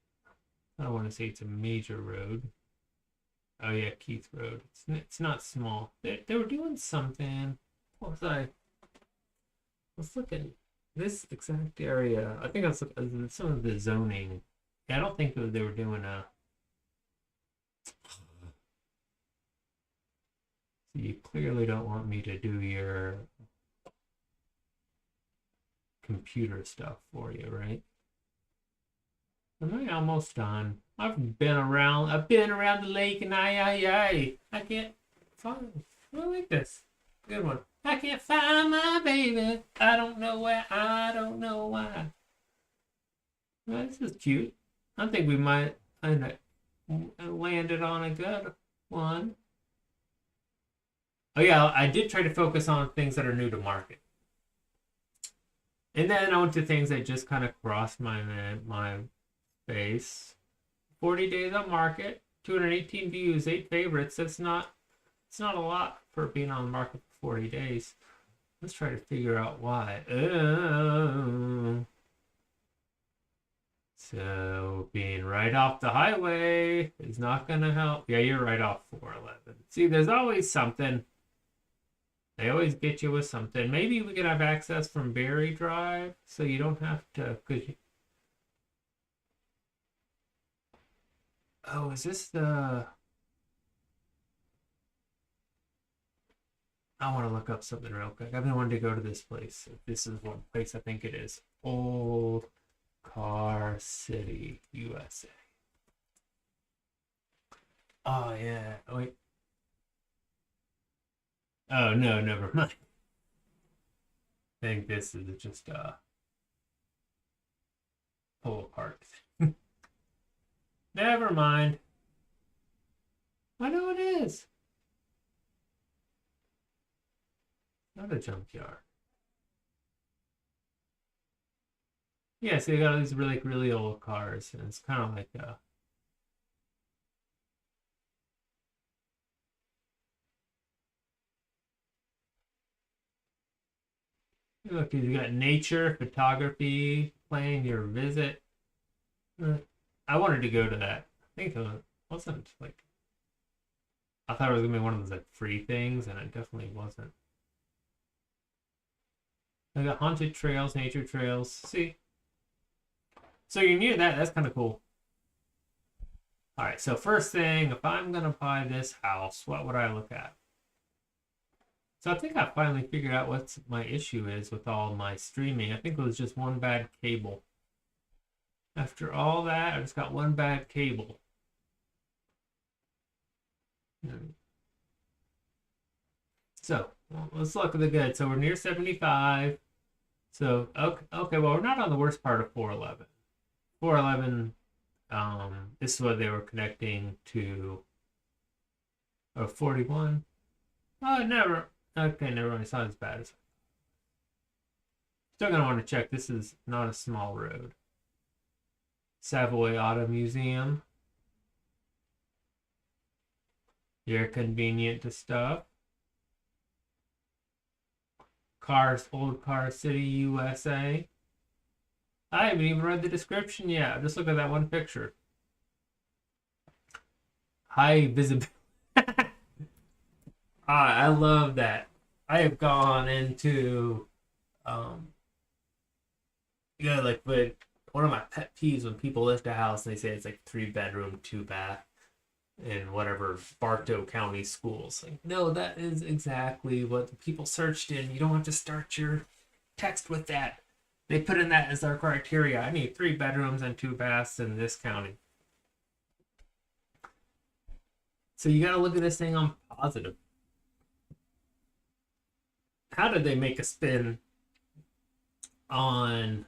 I don't want to say it's a major road. Oh yeah, Keith Road. It's not small. They were doing something. What was I? Let's look at this exact area. I think I was looking at some of the zoning. Yeah, I don't think they were doing a. You clearly don't want me to do your computer stuff for you, right? Am I almost done? I've been around the lake, and I can't find. I like this. Good one. I can't find my baby. I don't know where. I don't know why. Well, this is cute. I think we might landed on a good one. Oh yeah, I did try to focus on things that are new to market. And then on to things that just kind of crossed my face. 40 days on market, 218 views, 8 favorites. It's not a lot for being on the market for 40 days. Let's try to figure out why. So being right off the highway is not going to help. Yeah, you're right off 411. See, there's always something. They always get you with something. Maybe we could have access from Berry Drive, so you don't have to. Oh, is this the? I want to look up something real quick. I've been wanting to go to this place. This is one place I think it is. Old Car City, USA. Oh yeah. Wait. Oh no, never mind. I think this is just pull apart. Never mind. I know it is. Not a junkyard. Yeah, so you got all these really old cars, and it's kind of like look, you got nature, photography, planning your visit. Uh, I wanted to go to that. I think it wasn't like I thought it was gonna be one of those like free things, and it definitely wasn't. I got haunted trails, nature trails. See, so you're near that. That's kind of cool. All right. So first thing, if I'm gonna buy this house, what would I look at? So I think I finally figured out what my issue is with all my streaming. I think it was just one bad cable. After all that, I just got one bad cable. So well, let's look at the good. So we're near 75. So okay, well we're not on the worst part of 411. 411, this is what they were connecting to. Oh, 41. Oh, never. Okay, never mind. It's not as bad as. Still gonna want to check. This is not a small road. Savoy Auto Museum. You're convenient to stuff. Cars, Old Car City, USA. I haven't even read the description yet. Just look at that one picture. High visibility. I love that. I have gone into, like, but one of my pet peeves when people list a house and they say it's like 3 bedroom, 2 bath in whatever Bartow County schools. Like, no, that is exactly what the people searched in. You don't have to start your text with that. They put in that as their criteria. I need 3 bedrooms and 2 baths in this county. So you got to look at this thing on positive. How did they make a spin on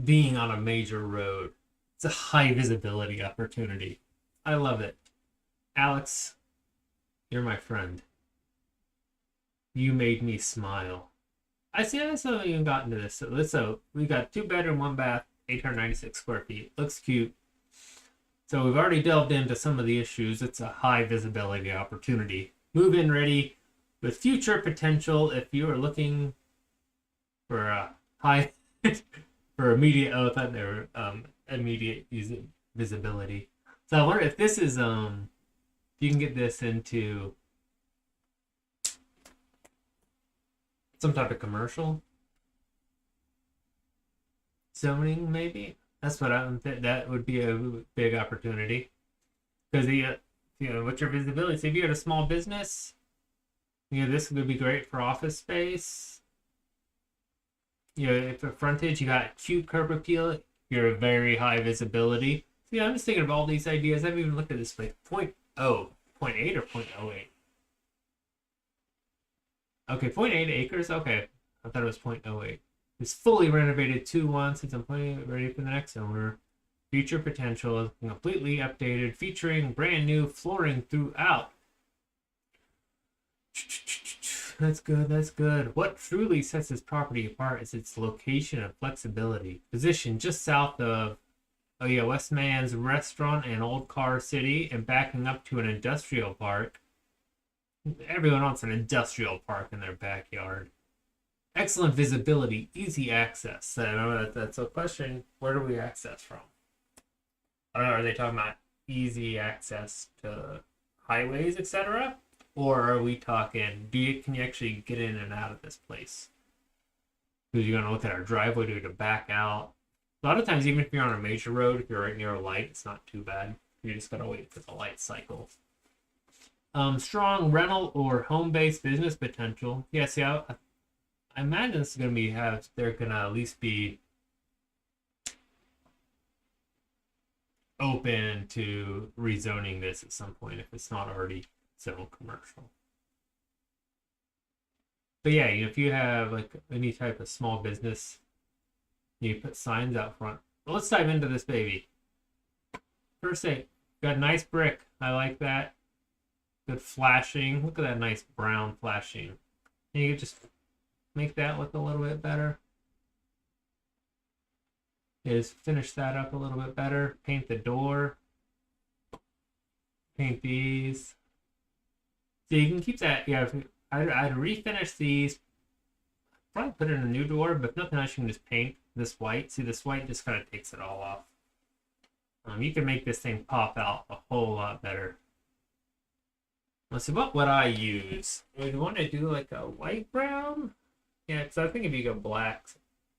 being on a major road? It's a high visibility opportunity. I love it. Alex, you're my friend. You made me smile. I see. I haven't even gotten to this. So we got 2 bedroom, 1 bath, 896 square feet. Looks cute. So we've already delved into some of the issues. It's a high visibility opportunity. Move-in ready with future potential if you are looking for a high for immediate. Oh, I thought they were immediate visibility. So I wonder if this is you can get this into some type of commercial zoning, maybe. That's what that would be a big opportunity because what's your visibility? So if you had a small business, this would be great for office space. If a frontage, you got cute curb appeal, you're a very high visibility. So I'm just thinking of all these ideas. I haven't even looked at this like 0.8 or 0.08. Okay, 0.8 acres. Okay, I thought it was 0.08. It's fully renovated 2-1 since I'm ready for the next owner. Future potential is completely updated, featuring brand new flooring throughout. That's good. That's good. What truly sets this property apart is its location and flexibility. Positioned just south of, Westman's Restaurant and Old Car City, and backing up to an industrial park. Everyone wants an industrial park in their backyard. Excellent visibility, easy access. That's a question. Where do we access from? I don't know. Are they talking about easy access to highways, etc.? Or are we talking, can you actually get in and out of this place? Because you're going to look at our driveway to back out. A lot of times, even if you're on a major road, if you're right near a light, it's not too bad. You just got to wait for the light cycle. Strong rental or home-based business potential. Yeah, see, I imagine it's going to be they're going to at least be open to rezoning this at some point if it's not already zoned commercial. But yeah, if you have like any type of small business, you put signs out front. Well, let's dive into this baby. First thing, got a nice brick. I like that. Good flashing. Look at that nice brown flashing. And you can just make that look a little bit better. Is finish that up a little bit better. Paint the door. Paint these. So you can keep that. Yeah, I'd refinish these. Probably put in a new door, but if nothing else, you can just paint this white. See, this white just kind of takes it all off. You can make this thing pop out a whole lot better. Let's see, what would I use? Would you want to do like a white brown? Yeah, because I think if you go black,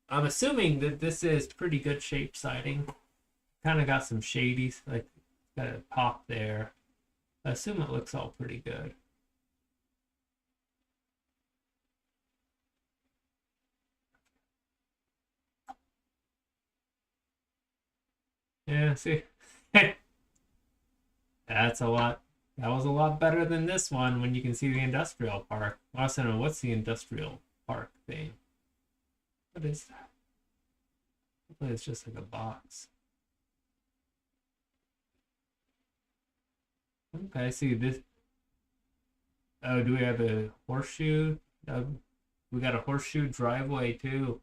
I'm assuming that this is pretty good shape siding. Kind of got some shadies, like got a pop there. I assume it looks all pretty good. Yeah, see, that's a lot. That was a lot better than this one when you can see the industrial park. I also know what's the industrial park thing. What is that? Hopefully it's just like a box. Okay, I see this. Oh, do we have a horseshoe? We got a horseshoe driveway too.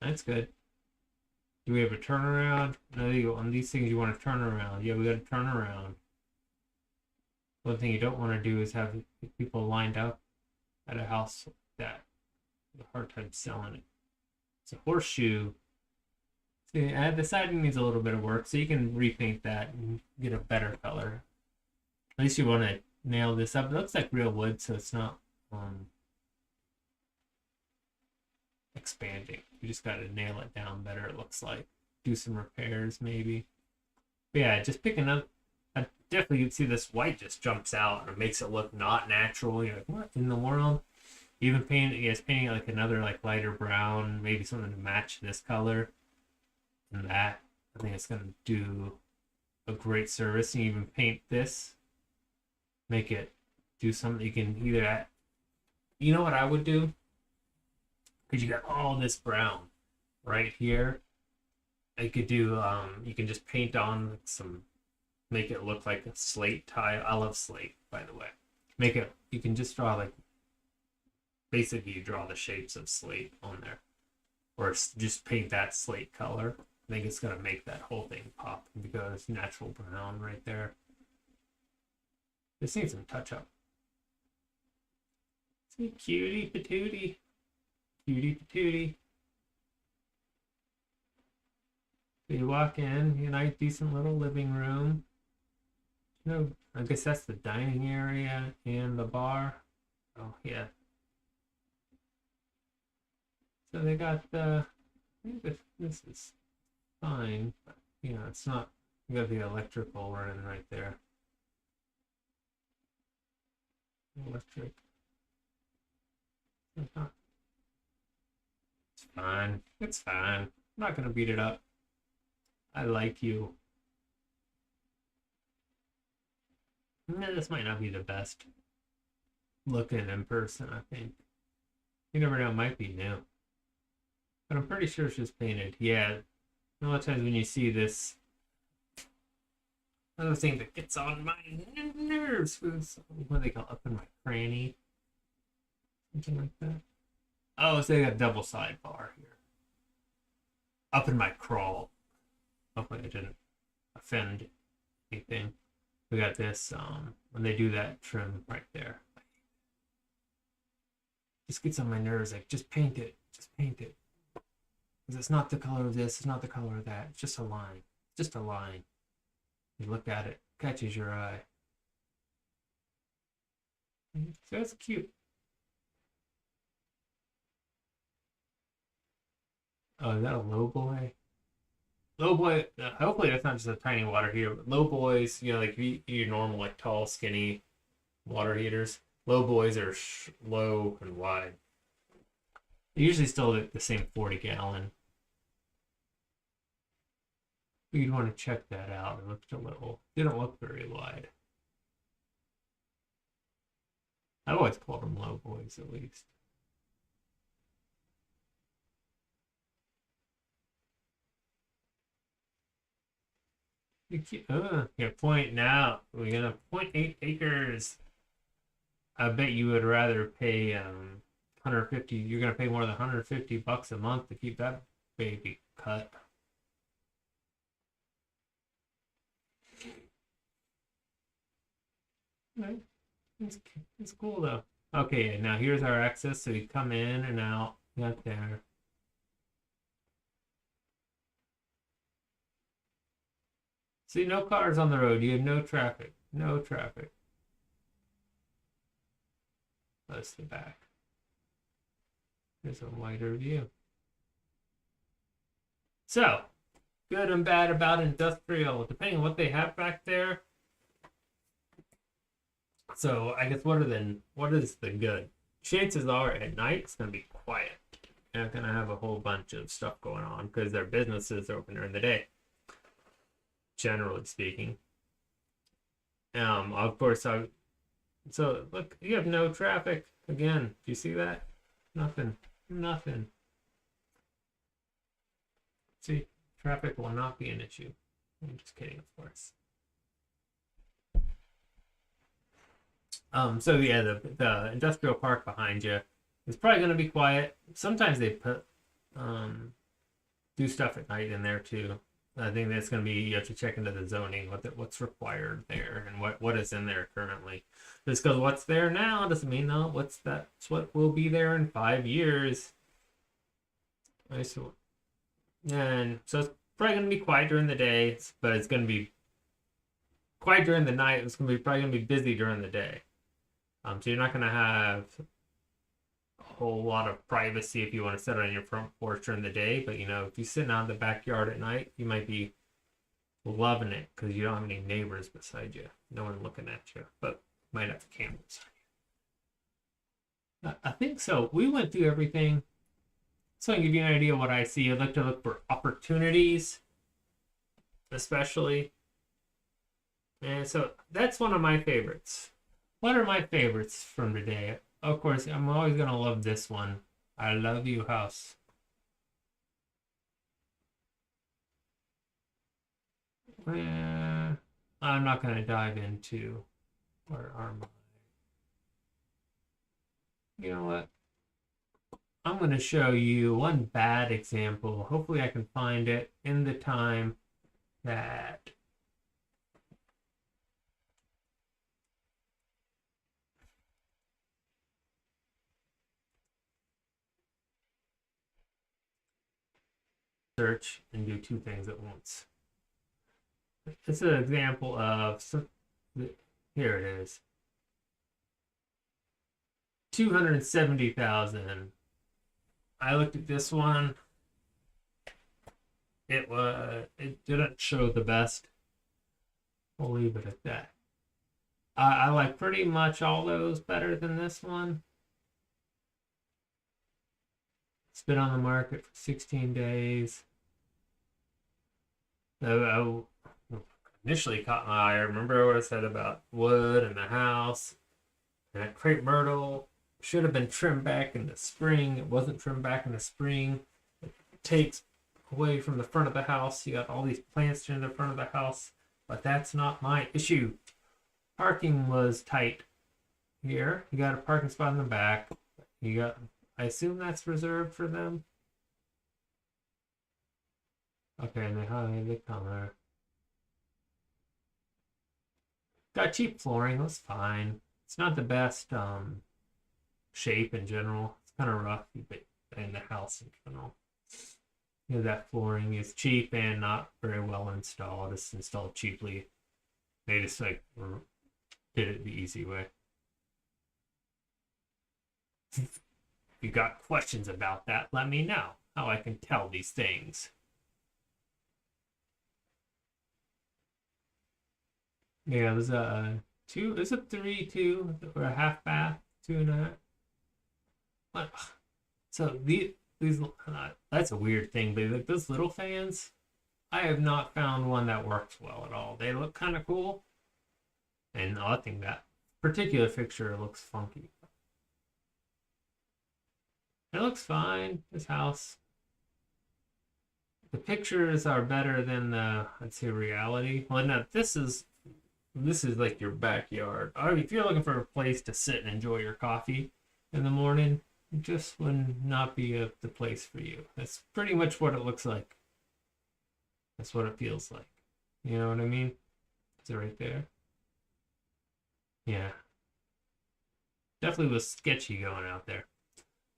That's good. Do we have a turnaround? No, on these things you want to turn around. Yeah, we got to turn around. One thing you don't want to do is have people lined up at a house like that. A hard time selling it. It's a horseshoe. See, the siding needs a little bit of work, so you can repaint that and get a better color. At least you want to nail this up. It looks like real wood, so it's not expanding. You just got to nail it down better, it looks like. Do some repairs, maybe. But yeah, just picking up. Definitely you'd see this white just jumps out and it makes it look not natural. You're like, what in the world? Even painting it like another like lighter brown, maybe something to match this color. And that, I think it's gonna do a great service. And even paint this, make it do something. You can either, you know what I would do? Because you got all this brown right here. I could do, you can just paint on some, make it look like a slate tile. I love slate, by the way. Make it, you can just draw like, basically you draw the shapes of slate on there. Or just paint that slate color. I think it's going to make that whole thing pop because it's natural brown right there. This needs some touch up. See, cutie patootie. Cutie patootie. So you walk in, a nice decent little living room. No, I guess that's the dining area and the bar. Oh yeah. So they got I think this is fine, but it's not. You got the electrical running right there. Electric. It's fine. It's fine. I'm not gonna beat it up. I like you. This might not be the best looking in person, I think. You never know, it might be new. But I'm pretty sure it's just painted. Yeah, a lot of times when you see this, another thing that gets on my nerves was, what do they call it? Up in my cranny? Something like that. Oh, so they got double sidebar here. Up in my crawl. Hopefully I didn't offend anything. We got this, when they do that trim right there. Just gets on my nerves, like, just paint it. Just paint it. Because it's not the color of this, it's not the color of that. It's just a line. Just a line. You look at it, catches your eye. So it's cute. Oh, is that a low boy? Low boy, hopefully that's not just a tiny water heater, but low boys, like your normal, like tall, skinny water heaters. Low boys are low and wide. They're usually still the same 40 gallon. You'd want to check that out. It looked didn't look very wide. I've always called them low boys at least. You're pointing out. We're gonna 0.8 acres. I bet you would rather pay 150. You're gonna pay more than $150 a month to keep that baby cut. Right. It's cool though. Okay, now here's our access. So you come in and out. Got there. See, no cars on the road. You have no traffic. No traffic. That's the back. Here's a wider view. So, good and bad about industrial, depending on what they have back there. So, I guess what is the good? Chances are at night it's gonna be quiet. They're not gonna have a whole bunch of stuff going on because their businesses are open during the day. Generally speaking. Of course, so look, you have no traffic again. Do you see that? Nothing. See, traffic will not be an issue. I'm just kidding, of course. So yeah, the industrial park behind you is probably going to be quiet. Sometimes they put do stuff at night in there too. I think that's going to be, you have to check into the zoning, what's required there and what is in there currently. Just because what's there now doesn't mean that's what will be there in 5 years. And so it's probably going to be quiet during the day, but it's going to be quiet during the night. It's going to be probably going to be busy during the day. So you're not going to have a whole lot of privacy if you want to sit on your front porch during the day. But, if you're sitting out in the backyard at night, you might be loving it because you don't have any neighbors beside you. No one looking at you, but you might have cameras. I think so. We went through everything. So I can give you an idea of what I see. I'd like to look for opportunities, especially. And so that's one of my favorites. What are my favorites from today? Of course, I'm always going to love this one. I love you, house. I'm not going to dive into where are my... You know what? I'm going to show you one bad example. Hopefully I can find it in the time that... search and do two things at once. This is an example of here it is. 270,000. I looked at this one. It didn't show the best. We'll leave it at that. I like pretty much all those better than this one. It's been on the market for 16 days. I initially caught my eye. I remember what I said about wood and the house. And that crepe myrtle should have been trimmed back in the spring. It wasn't trimmed back in the spring. It takes away from the front of the house. You got all these plants in the front of the house. But that's not my issue. Parking was tight here. You got a parking spot in the back. I assume that's reserved for them. Okay, and they come there. Got cheap flooring, that's fine. It's not the best shape in general. It's kind of rough in the house in general. That flooring is cheap and not very well installed. It's installed cheaply. They just did it the easy way. If you got questions about that, let me know how I can tell these things. Yeah, there's a 3-2 or a half bath, 2.5. What? So these that's a weird thing, but like those little fans, I have not found one that works well at all. They look kind of cool, and I think that particular fixture looks funky. It looks fine. This house. The pictures are better than the, I'd say, reality. Well, no, this is like your backyard. I mean, if you're looking for a place to sit and enjoy your coffee in the morning, it just would not be the place for you. That's pretty much what it looks like. That's what it feels like. You know what I mean? Is it right there? Yeah. Definitely was sketchy going out there.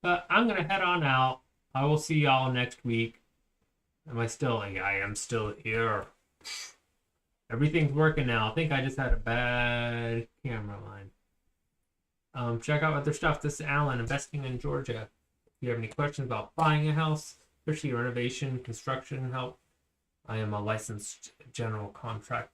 But I'm gonna head on out. I will see y'all next week. Am I still? Yeah, I am still here. Everything's working now. I think I just had a bad camera line. Check out other stuff. This is Alan, investing in Georgia. If you have any questions about buying a house, especially renovation, construction help, I am a licensed general contractor.